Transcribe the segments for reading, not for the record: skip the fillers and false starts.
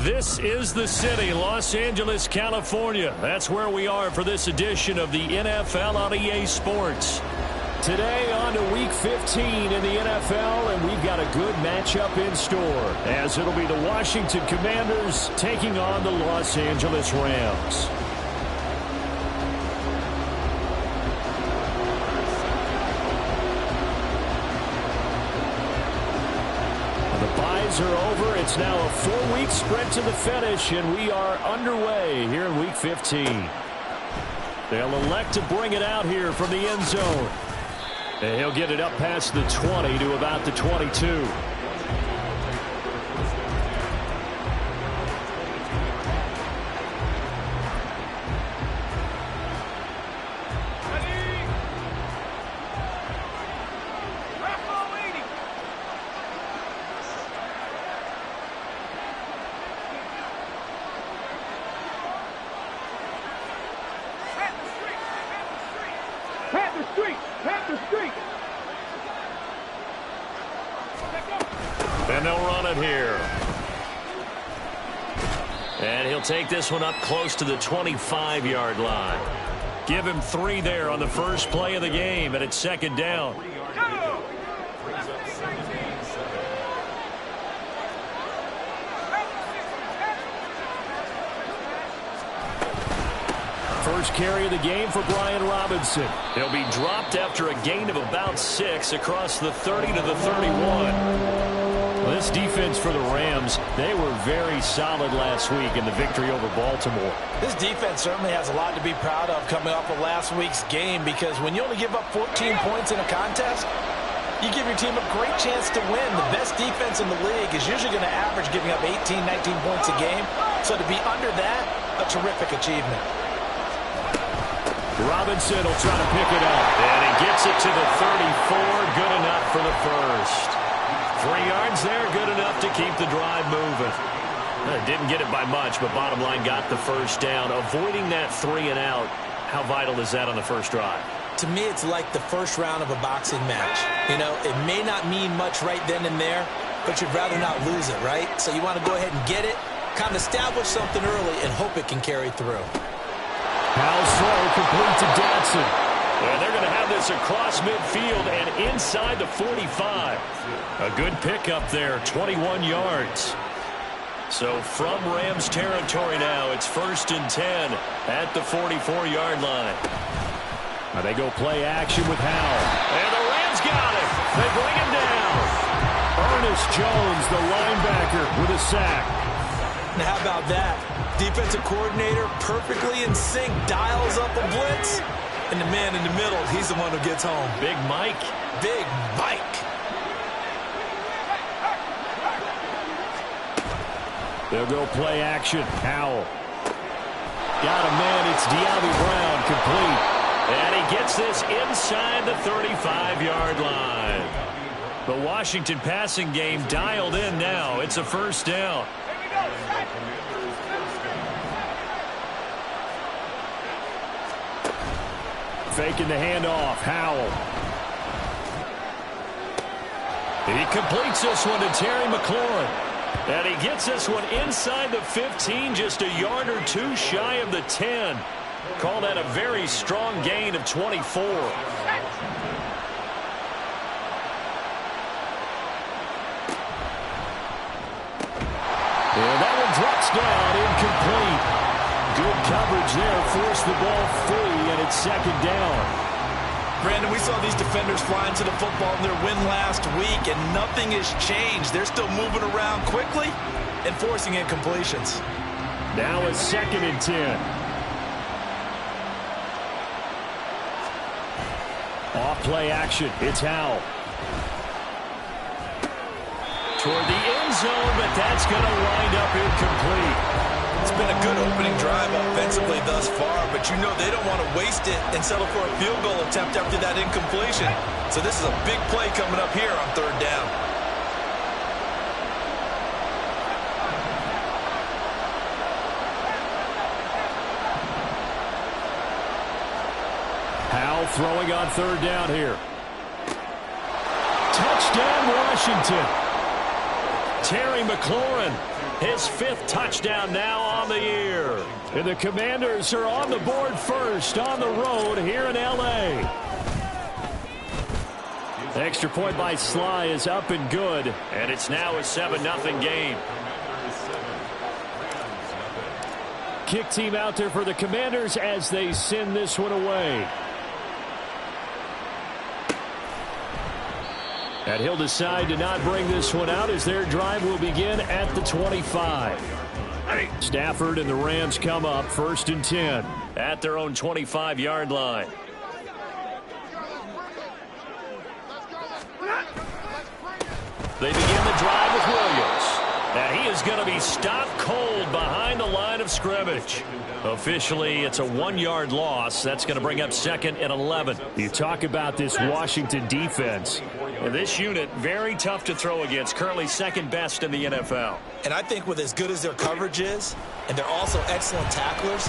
This is the city, Los Angeles, California. That's where we are for this edition of the NFL on EA Sports. Today on to Week 15 in the NFL, and we've got a good matchup in store, as it'll be the Washington Commanders taking on the Los Angeles Rams. Are over. It's now a 4-week sprint to the finish, and we are underway here in Week 15. They'll elect to bring it out here from the end zone. And he'll get it up past the 20 to about the 22. And they'll run it here. And he'll take this one up close to the 25-yard line. Give him 3 there on the first play of the game, and it's second down. First carry of the game for Brian Robinson. He'll be dropped after a gain of about 6 across the 30 to the 31. Well, this defense for the Rams, they were very solid last week in the victory over Baltimore. This defense certainly has a lot to be proud of coming off of last week's game, because when you only give up 14 points in a contest, you give your team a great chance to win. The best defense in the league is usually going to average giving up 18, 19 points a game. So to be under that, a terrific achievement. Robinson will try to pick it up. And he gets it to the 34. Good enough for the first. 3 yards there, good enough to keep the drive moving. Didn't get it by much, but bottom line got the first down. Avoiding that 3 and out, how vital is that on the first drive? To me, it's like the first round of a boxing match. You know, it may not mean much right then and there, but you'd rather not lose it, right? So you want to go ahead and get it, kind of establish something early, and hope it can carry through. Howell's throw complete to Dotson. And they're going to have this across midfield and inside the 45. A good pickup there, 21 yards. So from Rams territory now, it's 1st and 10 at the 44-yard line. Now they go play action with Howell. And the Rams got it. They bring him down. Ernest Jones, the linebacker, with a sack. Now how about that? Defensive coordinator perfectly in sync, dials up a blitz. And the man in the middle, he's the one who gets home. Big Mike. Big Mike. They'll go play action. Howell. Got a man. It's De'Ami Brown, complete. And he gets this inside the 35-yard line. The Washington passing game dialed in now. It's a first down. Faking the handoff. Howell. He completes this one to Terry McLaurin. And he gets this one inside the 15, just a yard or 2 shy of the 10. Call that a very strong gain of 24. And that one drops down, incomplete. Good coverage there, forced the ball free, and it's second down. Brandon, we saw these defenders flying to the football in their win last week, and nothing has changed. They're still moving around quickly and forcing incompletions. Now it's 2nd and 10. Off play action. It's Howell. Toward the end zone, but that's going to wind up incomplete. It's been a good opening drive offensively thus far, but you know they don't want to waste it and settle for a field goal attempt after that incompletion. So this is a big play coming up here on 3rd down. Howell throwing on 3rd down here. Touchdown, Washington. Terry McLaurin, his 5th touchdown now on the year. And the Commanders are on the board first on the road here in L.A. Extra point by Sly is up and good, and it's now a 7-0 game. Kick team out there for the Commanders as they send this one away. And he'll decide to not bring this one out as their drive will begin at the 25. Stafford and the Rams come up 1st and 10 at their own 25-yard line. They begin the drive with Williams. And he is going to be stopped cold behind the line of scrimmage. Officially, it's a 1-yard loss. That's going to bring up 2nd and 11. You talk about this Washington defense. And this unit, very tough to throw against. Currently 2nd best in the NFL. And I think with as good as their coverage is, and they're also excellent tacklers,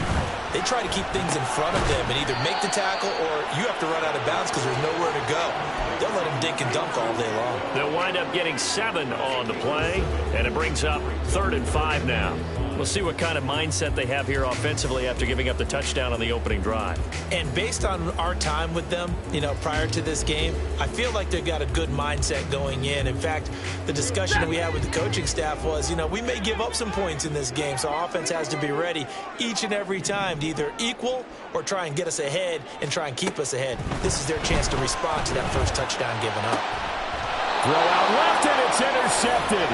they try to keep things in front of them and either make the tackle or you have to run out of bounds because there's nowhere to go. They'll let them dink and dunk all day long. They'll wind up getting 7 on the play, and it brings up 3rd and 5 now. We'll see what kind of mindset they have here offensively after giving up the touchdown on the opening drive. And based on our time with them, prior to this game, I feel like they've got a good mindset going in. In fact, the discussion that we had with the coaching staff was, we may give up some points in this game, so our offense has to be ready each and every time to either equal or try and get us ahead and try and keep us ahead. This is their chance to respond to that first touchdown given up. Throw out left, and it's intercepted.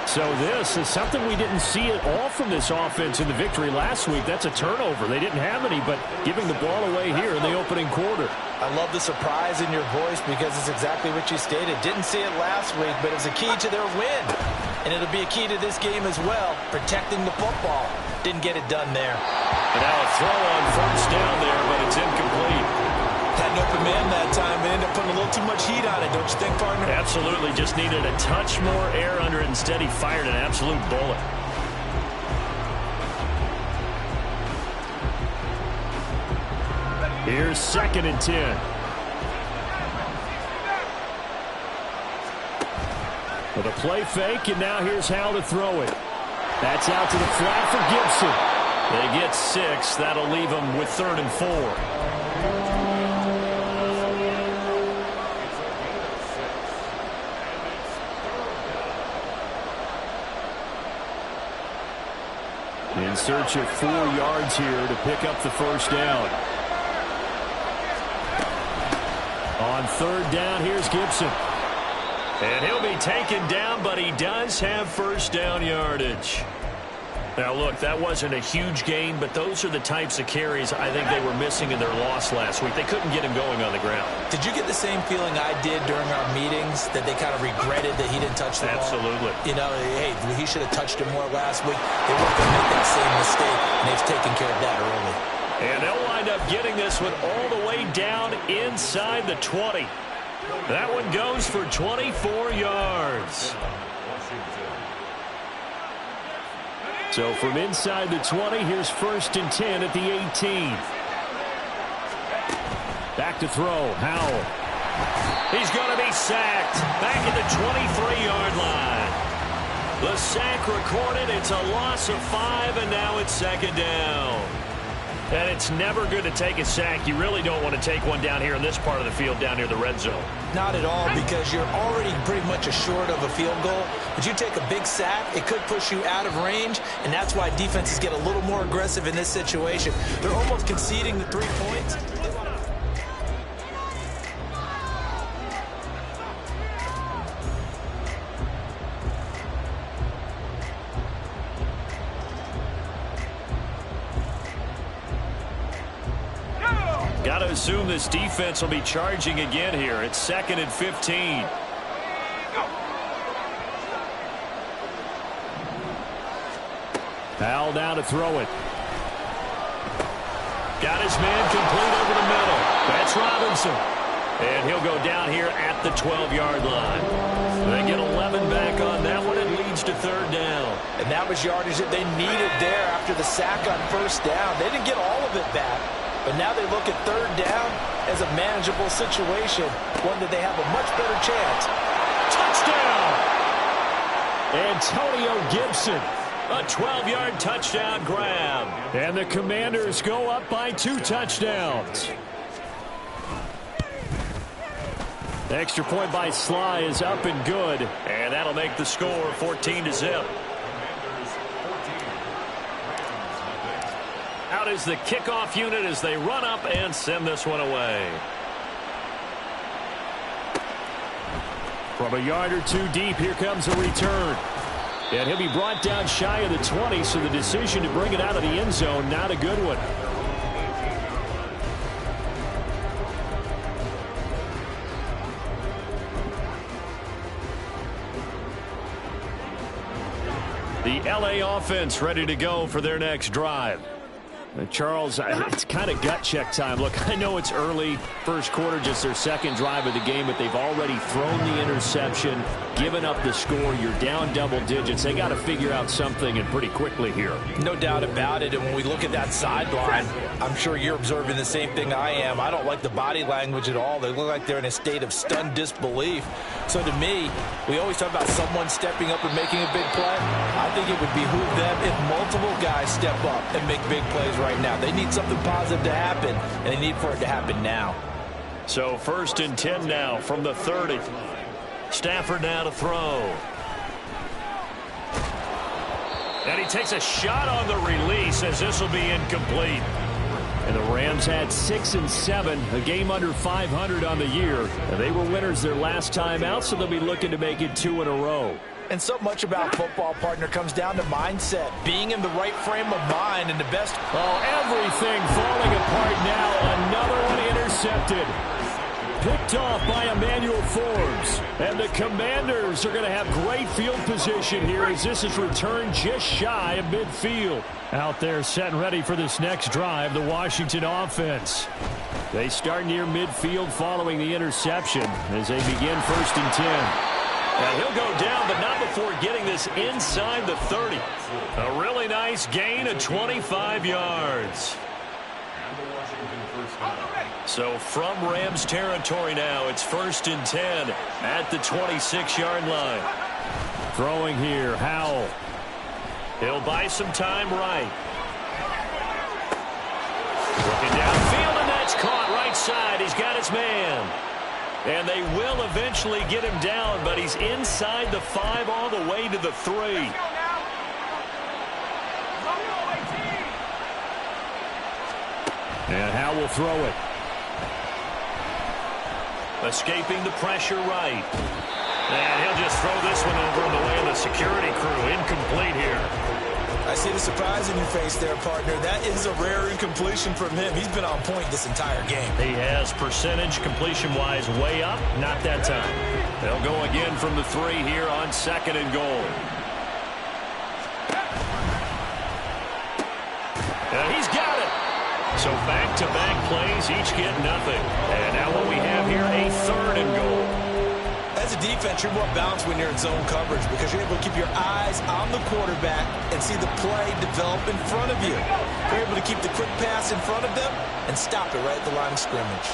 So this is something we didn't see at all from this offense in the victory last week. That's a turnover. They didn't have any, but giving the ball away here in the opening quarter. I love the surprise in your voice because it's exactly what you stated. Didn't see it last week, but it was a key to their win. And it'll be a key to this game as well, protecting the football. Didn't get it done there. And now a throw on 1st down there, but it's incomplete. Had an open man that time and ended up putting a little too much heat on it, don't you think, partner? Absolutely. Just needed a touch more air under it. Instead, he fired an absolute bullet. Here's 2nd and 10. With a play fake, and now here's how to throw it. That's out to the flat for Gibson. They get 6. That'll leave them with 3rd and 4. In search of 4 yards here to pick up the 1st down. On 3rd down, here's Gibson. And he'll be taken down, but he does have 1st down yardage. Now, look, that wasn't a huge gain, but those are the types of carries I think they were missing in their loss last week. They couldn't get him going on the ground. Did you get the same feeling I did during our meetings, that they kind of regretted that he didn't touch the ball? Absolutely. Hey, he should have touched it more last week. They weren't going to make that same mistake, and they've taken care of that early. And they'll wind up getting this one all the way down inside the 20. That one goes for 24 yards. So from inside the 20, here's 1st and 10 at the 18. Back to throw, Howell. He's going to be sacked back at the 23-yard line. The sack recorded. It's a loss of 5, and now it's 2nd down. And it's never good to take a sack. You really don't want to take one down here in this part of the field down near the red zone. Not at all, because you're already pretty much assured of a field goal. But you take a big sack, it could push you out of range, and that's why defenses get a little more aggressive in this situation. They're almost conceding the 3 points. Got to assume this defense will be charging again here. It's 2nd and 15. Powell down to throw it. Got his man complete over the middle. That's Robinson. And he'll go down here at the 12-yard line. They get 11 back on that one. It leads to 3rd down. And that was yardage that they needed there after the sack on 1st down. They didn't get all of it back. But now they look at 3rd down as a manageable situation, one that they have a much better chance. Touchdown! Antonio Gibson. A 12-yard touchdown grab. And the Commanders go up by 2 touchdowns. The extra point by Sly is up and good. And that'll make the score 14-0. Out is the kickoff unit as they run up and send this one away. From a yard or 2 deep, here comes a return. And he'll be brought down shy of the 20, so the decision to bring it out of the end zone, not a good one. The LA offense ready to go for their next drive. Charles, it's kind of gut check time. Look, I know it's early, first quarter, just their second drive of the game, but they've already thrown the interception, given up the score. You're down double digits. They got to figure out something, and pretty quickly here. No doubt about it, and when we look at that sideline, I'm sure you're observing the same thing I am. I don't like the body language at all. They look like they're in a state of stunned disbelief. So to me, we always talk about someone stepping up and making a big play. I think it would behoove them if multiple guys step up and make big plays right now. They need something positive to happen, and they need for it to happen now. So 1st and 10 now from the 30. Stafford now to throw. And he takes a shot on the release as this will be incomplete. And the Rams had 6 and 7, a game under 500 on the year. And they were winners their last time out, so they'll be looking to make it 2 in a row. And so much about football, partner, comes down to mindset, being in the right frame of mind, and the best. Oh, everything falling apart now. Another one intercepted. Picked off by Emmanuel Forbes. And the Commanders are going to have great field position here as this is returned just shy of midfield. Out there set and ready for this next drive, the Washington offense. They start near midfield following the interception as they begin 1st and 10. And he'll go down, but not before getting this inside the 30. A really nice gain of 25 yards. So from Rams territory now, it's 1st and 10 at the 26-yard line. Throwing here, Howell. He'll buy some time right. Looking downfield, and that's caught right side. He's got his man. And they will eventually get him down, but he's inside the 5 all the way to the 3. And Howell will throw it. Escaping the pressure right. And he'll just throw this one over in the way of the security crew. Incomplete here. I see the surprise in your face there, partner. That is a rare incompletion from him. He's been on point this entire game. He has percentage completion-wise way up. Not that time. They'll go again from the 3 here on 2nd and goal. And he's got it. So back-to-back plays, each get nothing. And now what we have here, a 3rd and goal. As a defense, you're more balanced when you're in zone coverage because you're able to keep your eyes on the quarterback and see the play develop in front of you. You're able to keep the quick pass in front of them and stop it right at the line of scrimmage.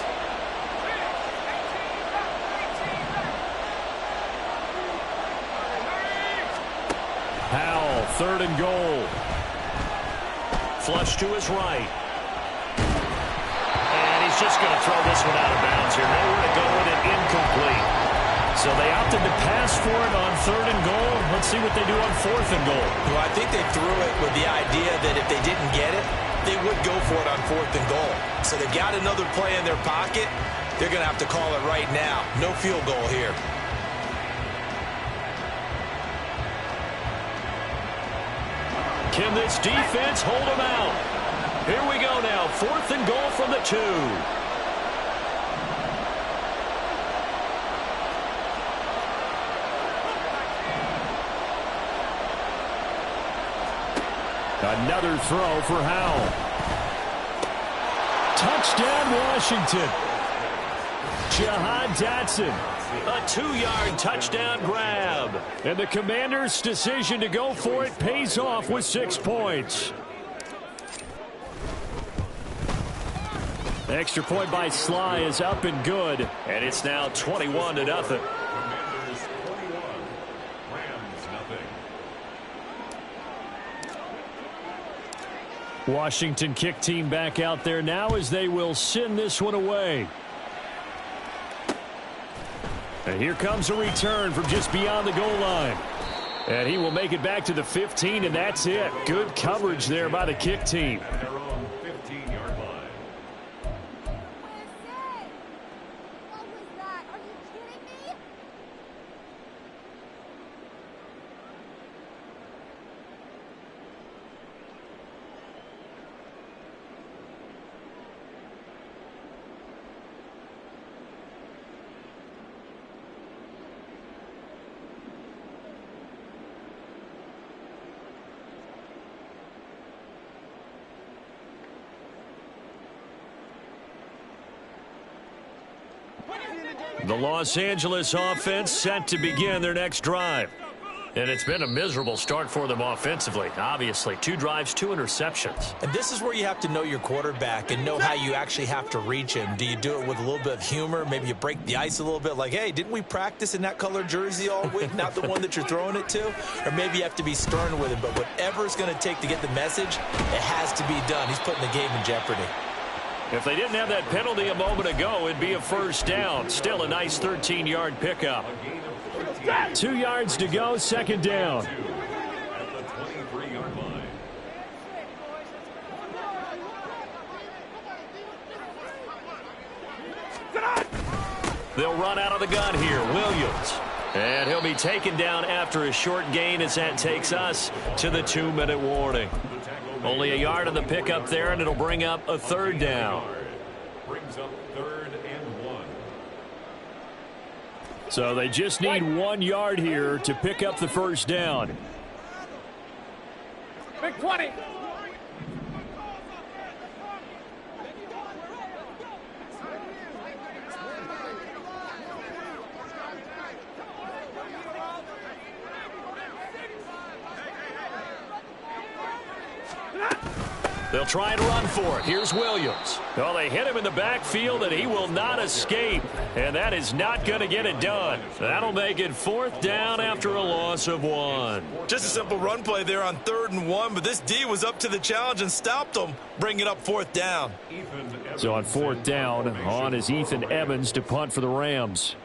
Howell, 3rd and goal. Flush to his right. And he's just going to throw this one out of bounds here. Nowhere to go with it, incomplete. So they opted to pass for it on 3rd and goal. Let's see what they do on 4th and goal. Well, I think they threw it with the idea that if they didn't get it, they would go for it on 4th and goal. So they've got another play in their pocket. They're going to have to call it right now. No field goal here. Can this defense hold them out? Here we go now. 4th and goal from the 2. Another throw for Howell. Touchdown, Washington. Jahan Dotson. A 2-yard touchdown grab. And the Commanders' decision to go for it pays off with 6 points. The extra point by Sly is up and good. And it's now 21-0. Commanders 21, Rams nothing. Washington kick team back out there now as they will send this one away. And here comes a return from just beyond the goal line. And he will make it back to the 15, and that's it. Good coverage there by the kick team. The Los Angeles offense set to begin their next drive. And it's been a miserable start for them offensively. Obviously, 2 drives, 2 interceptions. And this is where you have to know your quarterback and know how you actually have to reach him. Do you do it with a little bit of humor? Maybe you break the ice a little bit like, hey, didn't we practice in that color jersey all week? Not the one that you're throwing it to? Or maybe you have to be stern with him. But whatever it's going to take to get the message, it has to be done. He's putting the game in jeopardy. If they didn't have that penalty a moment ago, it'd be a first down. Still a nice 13-yard pickup. 2 yards to go, second down. They'll run out of the gun here. Williams. And he'll be taken down after a short gain as that takes us to the 2-minute warning. Only a yard on the pickup there, and it'll bring up a third down. Brings up 3rd and 1. So they just need 1 yard here to pick up the first down. Big 20. They'll try and run for it. Here's Williams. Well, they hit him in the backfield, and he will not escape. And that is not going to get it done. That'll make it 4th down after a loss of 1. Just a simple run play there on 3rd and 1, but this D was up to the challenge and stopped him, bringing up 4th down. So on 4th down, on is Ethan Evans to punt for the Rams.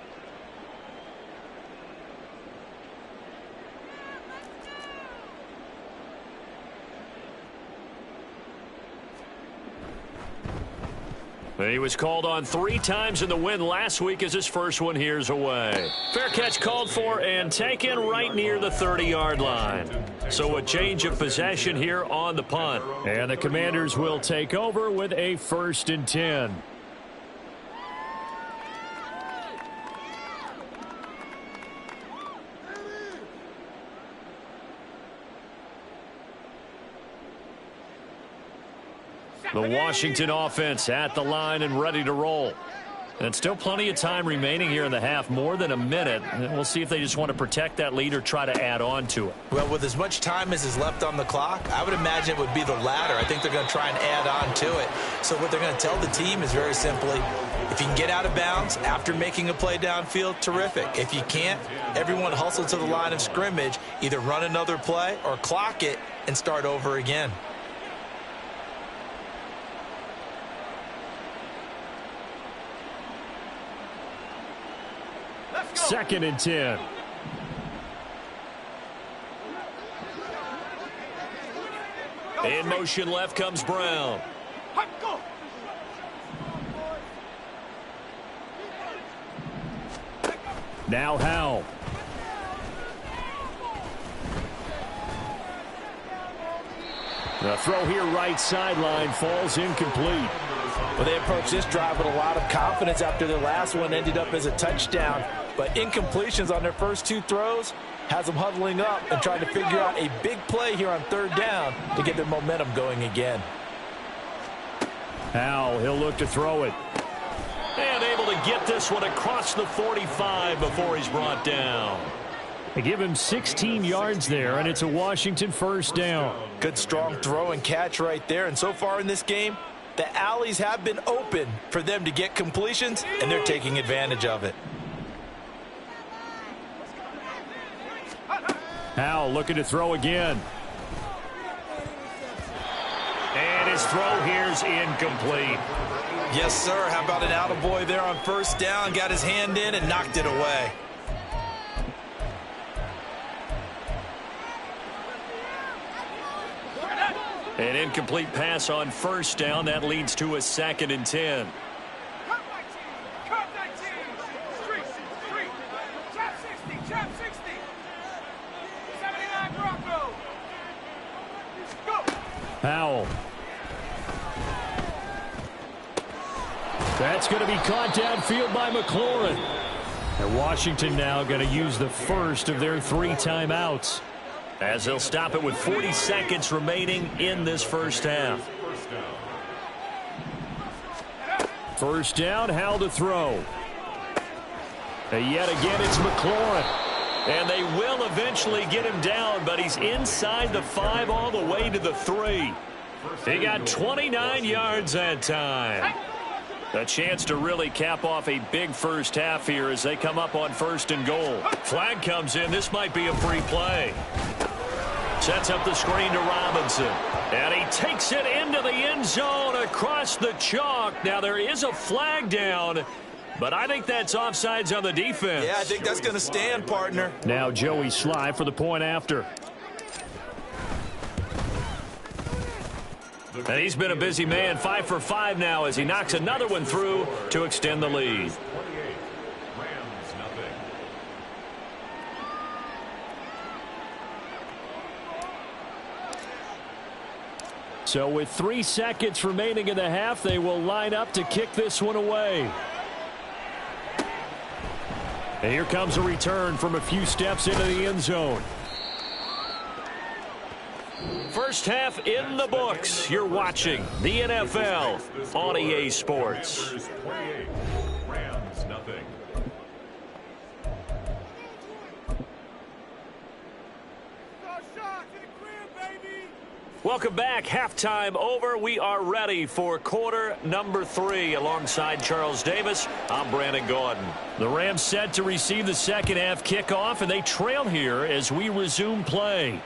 He was called on 3 times in the win last week as his first one here's away. Fair catch called for and taken right near the 30-yard line. So a change of possession here on the punt. And the Commanders will take over with a 1st and 10. The Washington offense at the line and ready to roll. And still plenty of time remaining here in the half, more than a minute. And we'll see if they just want to protect that lead or try to add on to it. Well, with as much time as is left on the clock, I would imagine it would be the latter. I think they're going to try and add on to it. So what they're going to tell the team is very simply, if you can get out of bounds after making a play downfield, terrific. If you can't, everyone hustle to the line of scrimmage, either run another play or clock it and start over again. 2nd and 10. In motion left comes Brown. Now Howell. The throw here right sideline falls incomplete. Well, they approached this drive with a lot of confidence after their last one ended up as a touchdown. But incompletions on their first 2 throws has them huddling up and trying to figure out a big play here on 3rd down to get their momentum going again. Howell, he'll look to throw it. And able to get this one across the 45 before he's brought down. They give him 16 yards there, and it's a Washington 1st down. Good strong throw and catch right there. And so far in this game, the alleys have been open for them to get completions, and they're taking advantage of it. Howell looking to throw again. throw here's incomplete. Yes, sir. How about an attaboy there on first down? Got his hand in and knocked it away. An incomplete pass on first down. That leads to a 2nd and 10. Powell. That's going to be caught downfield by McLaurin. And Washington now going to use the first of their 3 timeouts, as they'll stop it with 40 seconds remaining in this first half. First down, Howell to throw. And yet again, it's McLaurin. And they will eventually get him down, but he's inside the 5 all the way to the 3. He got 29 yards that time. A chance to really cap off a big first half here as they come up on 1st and goal. Flag comes in. This might be a free play. Sets up the screen to Robinson. And he takes it into the end zone across the chalk. Now there is a flag down, but I think that's offsides on the defense. Yeah, I think that's going to stand, partner. Now Joey Sly for the point after. And he's been a busy man, 5 for 5 now as he knocks another one through to extend the lead. So with 3 seconds remaining in the half, they will line up to kick this one away. And here comes a return from a few steps into the end zone. First half in the books. You're watching the NFL on EA Sports. Rams, nothing. Welcome back. Halftime over. We are ready for quarter number 3. Alongside Charles Davis, I'm Brandon Gordon. The Rams set to receive the second half kickoff, and they trail here as we resume play.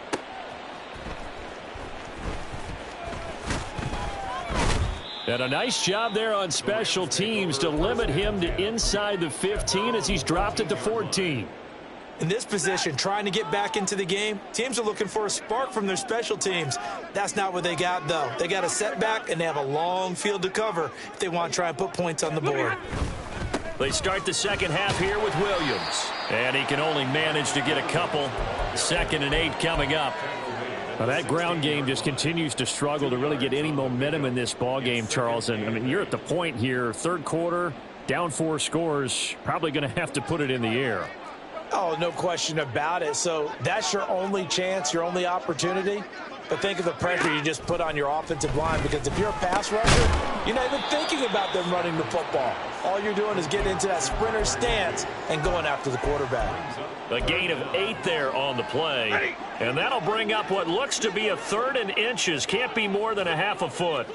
And a nice job there on special teams to limit him to inside the 15 as he's dropped it to 14. In this position, trying to get back into the game, teams are looking for a spark from their special teams. That's not what they got, though. They got a setback, and they have a long field to cover if they want to try and put points on the board. They start the second half here with Williams. And he can only manage to get a couple. 2nd and 8 coming up. Now that ground game just continues to struggle to really get any momentum in this ball game, Charles. And I mean, you're at the point here, 3rd quarter, down 4 scores, probably going to have to put it in the air. Oh, no question about it. So that's your only chance, your only opportunity. But think of the pressure you just put on your offensive line, because if you're a pass rusher, you're not even thinking about them running the football. All you're doing is getting into that sprinter stance and going after the quarterback. A gain of 8 there on the play. And that'll bring up what looks to be a 3rd and inches. Can't be more than a half a foot.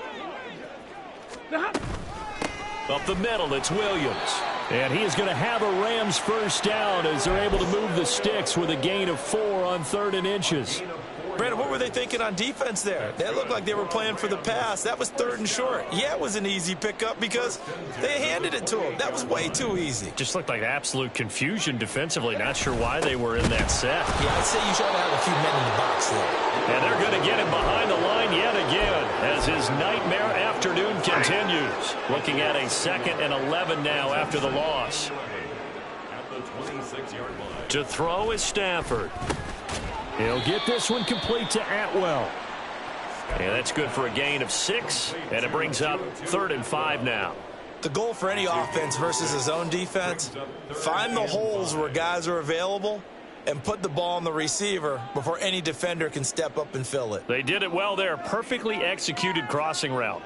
Up the middle, it's Williams. And he is going to have a Rams first down as they're able to move the sticks with a gain of 4 on 3rd and inches. Brandon, what were they thinking on defense there? That looked like they were playing for the pass. That was 3rd and short. Yeah, it was an easy pickup because they handed it to him. That was way too easy. Just looked like absolute confusion defensively. Not sure why they were in that set. Yeah, I'd say you should have a few men in the box there. And they're going to get him behind the line yet again as his nightmare afternoon continues. Looking at a 2nd and 11 now after the loss. At the 26-yard line. To throw is Stafford. He'll get this one complete to Atwell. And that's good for a gain of 6, and it brings up 3rd and 5 now. The goal for any offense versus his own defense, find the holes where guys are available and put the ball on the receiver before any defender can step up and fill it. They did it well there. Perfectly executed crossing route.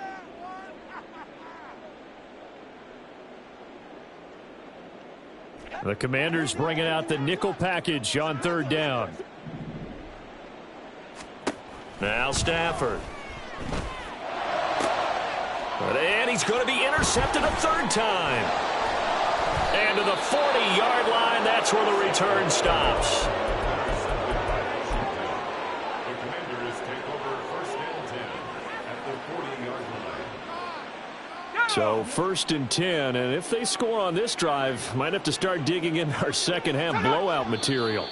The Commanders bringing out the nickel package on 3rd down. Now Stafford. And he's going to be intercepted a 3rd time. And to the 40-yard line, that's where the return stops. The Commanders take over 1st and 10 at the 40-yard So 1st and 10, and if they score on this drive, might have to start digging in our second half blowout material.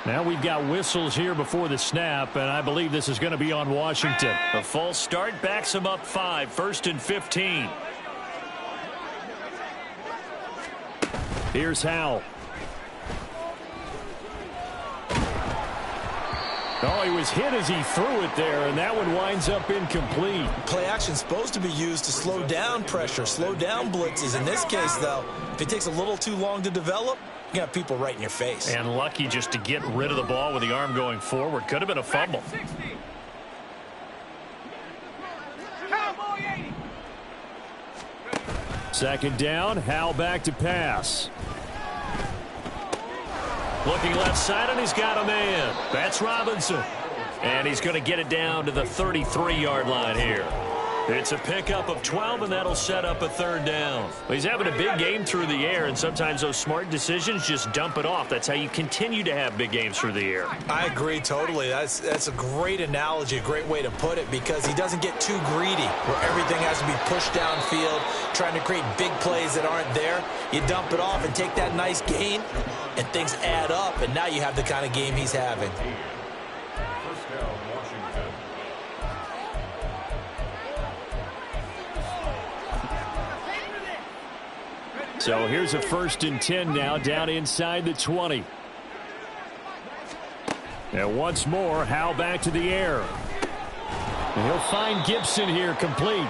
Now we've got whistles here before the snap, and I believe this is going to be on Washington. A false start backs them up 5, 1st and 15. Here's Howell. Oh, he was hit as he threw it there, and that one winds up incomplete. Play action supposed to be used to slow down pressure, slow down blitzes. In this case, though, if it takes a little too long to develop, you got people right in your face. And lucky just to get rid of the ball with the arm going forward. Could have been a fumble. Second down, Howell back to pass. Looking left side, and he's got a man. That's Robinson. And he's going to get it down to the 33-yard line here. It's a pickup of 12, and that'll set up a 3rd down. Well, he's having a big game through the air, and sometimes those smart decisions just dump it off. That's how you continue to have big games through the air. I agree totally. That's a great analogy, a great way to put it, because he doesn't get too greedy where everything has to be pushed downfield, trying to create big plays that aren't there. You dump it off and take that nice gain, and things add up, and now you have the kind of game he's having. So here's a 1st and 10 now, down inside the 20. And once more, Howell back to the air. And he'll find Gibson here, complete.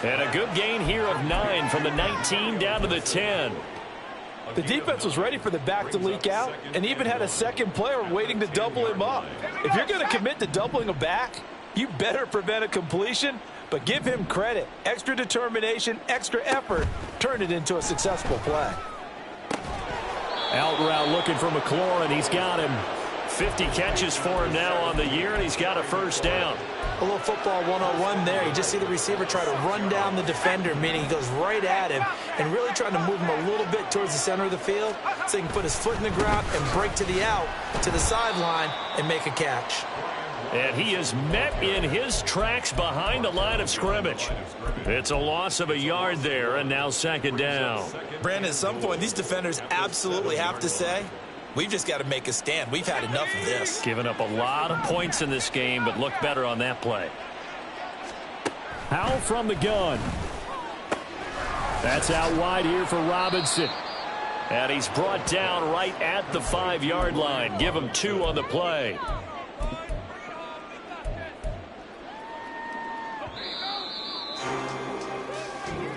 And a good gain here of 9 from the 19 down to the 10. The defense was ready for the back to leak out and even had a second player waiting to double him up. If you're going to commit to doubling a back, you better prevent a completion, but give him credit. Extra determination, extra effort, turned it into a successful play. Out route looking for McLaurin. He's got him. 50 catches for him now on the year, and he's got a 1st down. A little football 101 there. You just see the receiver try to run down the defender, meaning he goes right at him and really trying to move him a little bit towards the center of the field so he can put his foot in the ground and break to the out, to the sideline, and make a catch. And he is met in his tracks behind the line of scrimmage. It's a loss of a yard there, and now 2nd down. Brandon, at some point, these defenders absolutely have to say, we've just got to make a stand. We've had enough of this. Giving up a lot of points in this game, but look better on that play. Howell from the gun. That's out wide here for Robinson. And he's brought down right at the 5-yard line. Give him 2 on the play.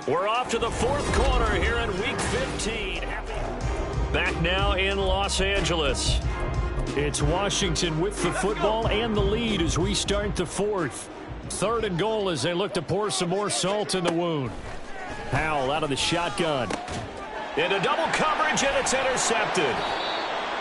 We're off to the 4th quarter here in Week 15. Back now in Los Angeles. It's Washington with the football and the lead as we start the 4th. 3rd and goal as they look to pour some more salt in the wound. Howell out of the shotgun. Into double coverage, and it's intercepted.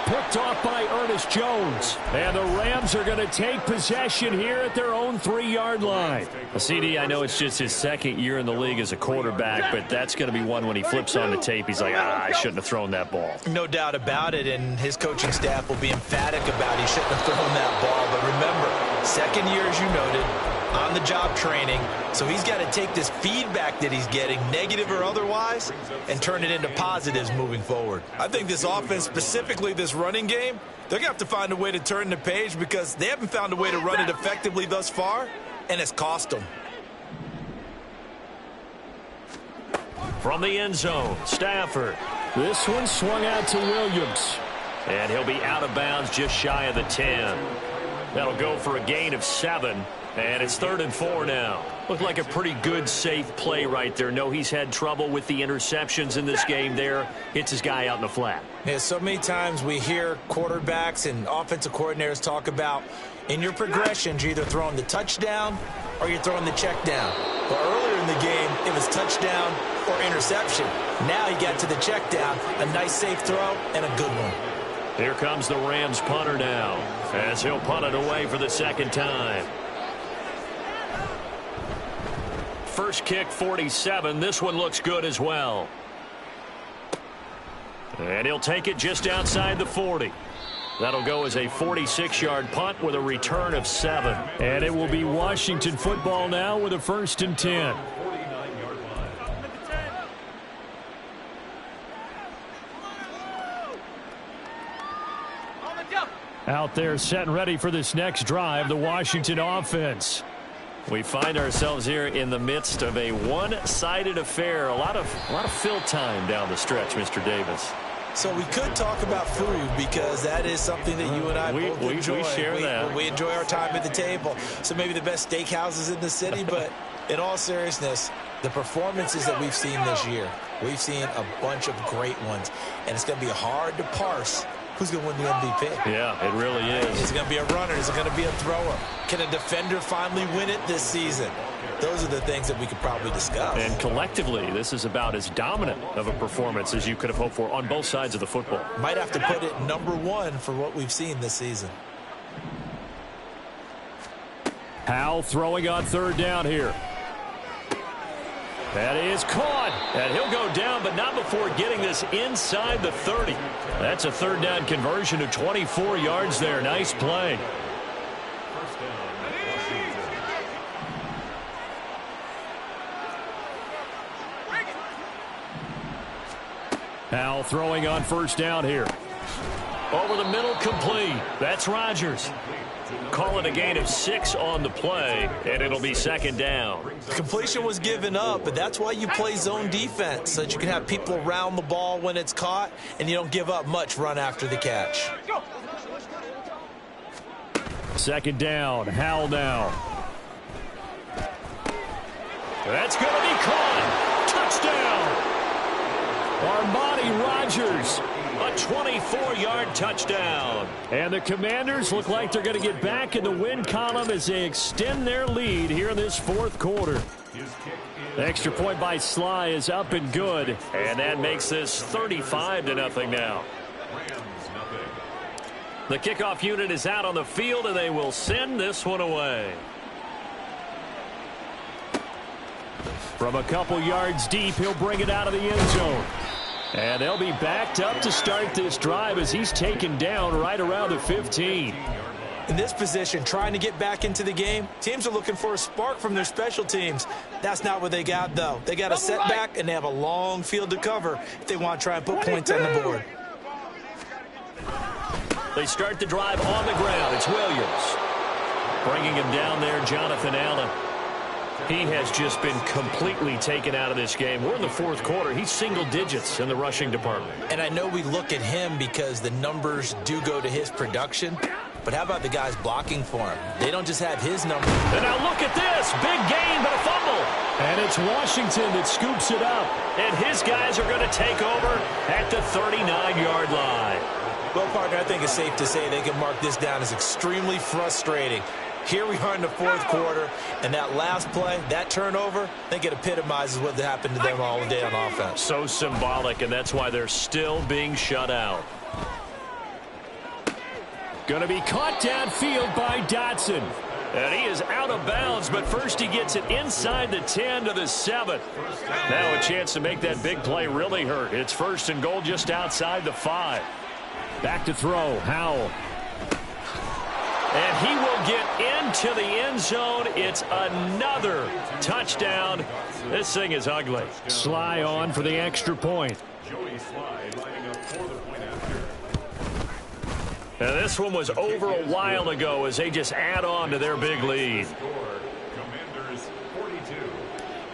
Picked off by Ernest Jones. And the Rams are going to take possession here at their own 3-yard line. CD, I know it's just his 2nd year in the league as a quarterback, but that's going to be one when he flips on the tape. He's like, I shouldn't have thrown that ball. No doubt about it, and his coaching staff will be emphatic about he shouldn't have thrown that ball. But remember, 2nd year, as you noted, on-the-job training, so he's got to take this feedback that he's getting, negative or otherwise, and turn it into positives moving forward. I think this offense, specifically this running game, they're going to have to find a way to turn the page because they haven't found a way to run it effectively thus far, and it's cost them. From the end zone, Stafford. This one swung out to Williams. And he'll be out of bounds just shy of the 10. That'll go for a gain of 7. And it's 3rd and 4 now. Looked like a pretty good, safe play right there. No, he's had trouble with the interceptions in this game there. Hits his guy out in the flat. Yeah, so many times we hear quarterbacks and offensive coordinators talk about in your progressions, you're either throwing the touchdown or you're throwing the check down. Well, earlier in the game, it was touchdown or interception. Now he got to the check down, a nice safe throw, and a good one. Here comes the Rams punter now, as he'll punt it away for the 2nd time. First kick, 47. This one looks good as well. And he'll take it just outside the 40. That'll go as a 46-yard punt with a return of 7. And it will be Washington football now with a 1st and 10. Out there set and ready for this next drive, the Washington offense. We find ourselves here in the midst of a one-sided affair. A lot of fill time down the stretch, Mr. Davis. So we could talk about food because that is something that you and I both enjoy. We share that. We enjoy our time at the table. So maybe the best steakhouses in the city, but in all seriousness, the performances that we've seen this year, we've seen a bunch of great ones, and it's going to be hard to parse who's going to win the MVP. Yeah, it really is. Is it going to be a runner? Is it going to be a thrower? Can a defender finally win it this season? Those are the things that we could probably discuss. And collectively, this is about as dominant of a performance as you could have hoped for on both sides of the football. Might have to put it #1 for what we've seen this season. Howell throwing on third down here. That is caught, and he'll go down, but not before getting this inside the 30. That's a third down conversion of 24 yards there. Nice play. Howell throwing on first down here. Over the middle, complete. That's Rodgers. Call it a gain of 6 on the play, and it'll be second down. Completion was given up, but that's why you play zone defense, so that you can have people around the ball when it's caught, and you don't give up much run after the catch. Second down, Howell now. That's going to be caught. Touchdown. Armani Rodgers. A 24-yard touchdown. And the Commanders look like they're going to get back in the win column as they extend their lead here in this fourth quarter. The extra point by Sly is up and good. And that makes this 35-0 now. The kickoff unit is out on the field, and they will send this one away. From a couple yards deep, he'll bring it out of the end zone. And they'll be backed up to start this drive as he's taken down right around the 15. In this position, trying to get back into the game, teams are looking for a spark from their special teams. That's not what they got, though. They got a setback, and they have a long field to cover if they want to try and put points on the board. They start the drive on the ground. It's Williams. Bringing him down there, Jonathan Allen. He has just been completely taken out of this game. We're in the fourth quarter. He's single digits in the rushing department. And I know we look at him because the numbers do go to his production. But how about the guys blocking for him? They don't just have his numbers. And now look at this. Big gain, but a fumble. And it's Washington that scoops it up. And his guys are going to take over at the 39-yard line. Well, partner, I think it's safe to say they can mark this down as extremely frustrating. Here we are in the fourth quarter, and that last play, that turnover, I think it epitomizes what happened to them all day on offense. So symbolic, and that's why they're still being shut out. Going to be caught downfield by Dotson. And he is out of bounds, but first he gets it inside the 10 to the 7. Now a chance to make that big play really hurt. It's first and goal just outside the 5. Back to throw, Howell. And he will get into the end zone. It's another touchdown. This thing is ugly. Sly on for the extra point. And this one was over a while ago as they just add on to their big lead. Commanders 42,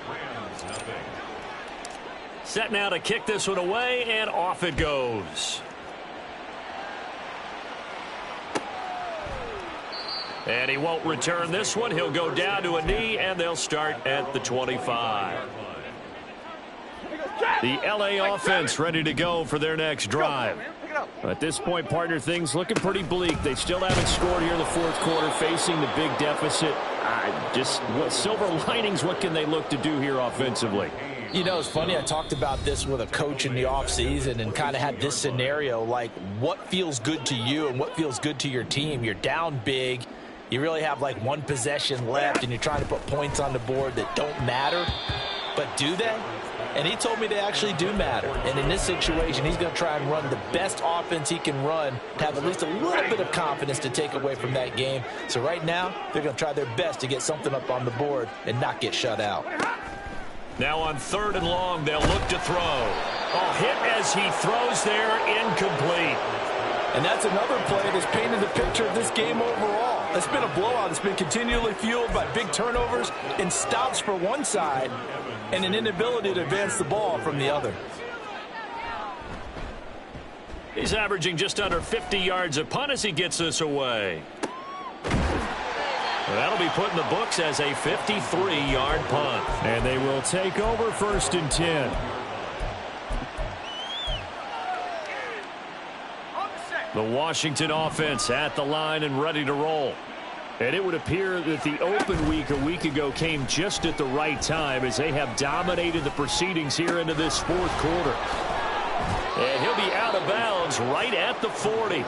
Rams nothing. Set now to kick this one away, and off it goes. And he won't return this one. He'll go down to a knee, and they'll start at the 25. The LA offense ready to go for their next drive. At this point, partner, things looking pretty bleak. They still haven't scored here in the fourth quarter, facing the big deficit. Just what silver linings, what can they look to do here offensively? You know, it's funny, I talked about this with a coach in the offseason and kind of had this scenario, like what feels good to you and what feels good to your team. You're down big. You really have like one possession left, and you're trying to put points on the board that don't matter. But do they? And he told me they actually do matter. And in this situation, he's going to try and run the best offense he can run to have at least a little bit of confidence to take away from that game. So right now, they're going to try their best to get something up on the board and not get shut out. Now on third and long, they'll look to throw. A hit as he throws there, incomplete. And that's another play that's painted the picture of this game overall. It's been a blowout. It's been continually fueled by big turnovers and stops for one side and an inability to advance the ball from the other. He's averaging just under 50 yards a punt as he gets this away. That'll be put in the books as a 53-yard punt. And they will take over 1st and 10. The Washington offense at the line and ready to roll. And it would appear that the open week a week ago came just at the right time as they have dominated the proceedings here into this 4th quarter. And he'll be out of bounds right at the 40.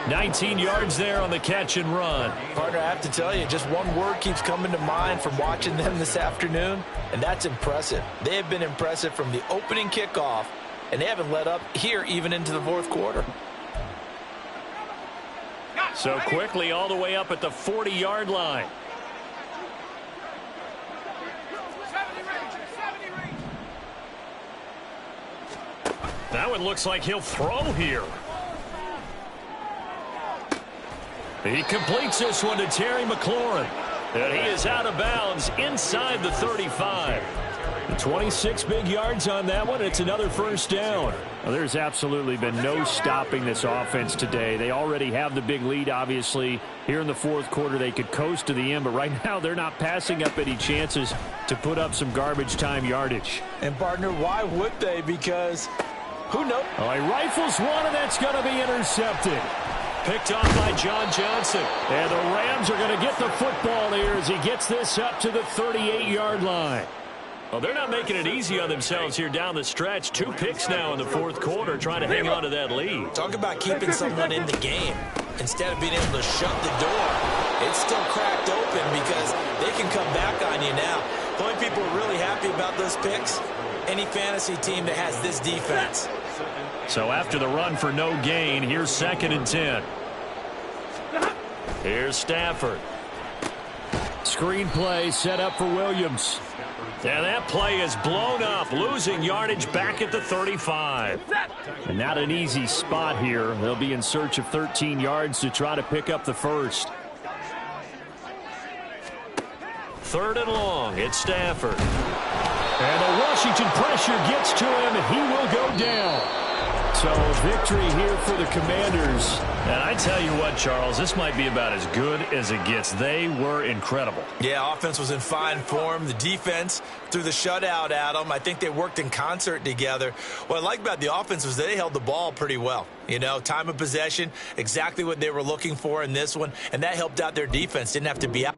19 yards there on the catch and run. Partner, I have to tell you, just one word keeps coming to mind from watching them this afternoon, and that's impressive. They have been impressive from the opening kickoff, and they haven't let up here even into the 4th quarter. So quickly all the way up at the 40-yard line. That one looks like he'll throw here. He completes this one to Terry McLaurin. And he is out of bounds inside the 35. 26 big yards on that one. It's another 1st down. Well, there's absolutely been no stopping this offense today. They already have the big lead, obviously. Here in the 4th quarter, they could coast to the end, but right now they're not passing up any chances to put up some garbage time yardage. And, partner, why would they? Because who knows? Oh, he rifles one, and that's going to be intercepted. Picked off by John Johnson. And the Rams are going to get the football here as he gets this up to the 38-yard line. Well, they're not making it easy on themselves here down the stretch. 2 picks now in the 4th quarter trying to hang on to that lead. Talk about keeping someone in the game. Instead of being able to shut the door, it's still cracked open because they can come back on you now. The only people who are really happy about those picks, any fantasy team that has this defense. So after the run for no gain, here's 2nd and 10. Here's Stafford. Screen play set up for Williams. And that play is blown up, losing yardage back at the 35. And not an easy spot here. They'll be in search of 13 yards to try to pick up the 1st. 3rd and long, it's Stafford. And the Washington pressure gets to him, and he will go down. So victory here for the Commanders. And I tell you what, Charles, this might be about as good as it gets. They were incredible. Yeah, offense was in fine form. The defense threw the shutout at them. I think they worked in concert together. What I like about the offense was they held the ball pretty well. You know, time of possession, exactly what they were looking for in this one, and that helped out their defense. Didn't have to be out.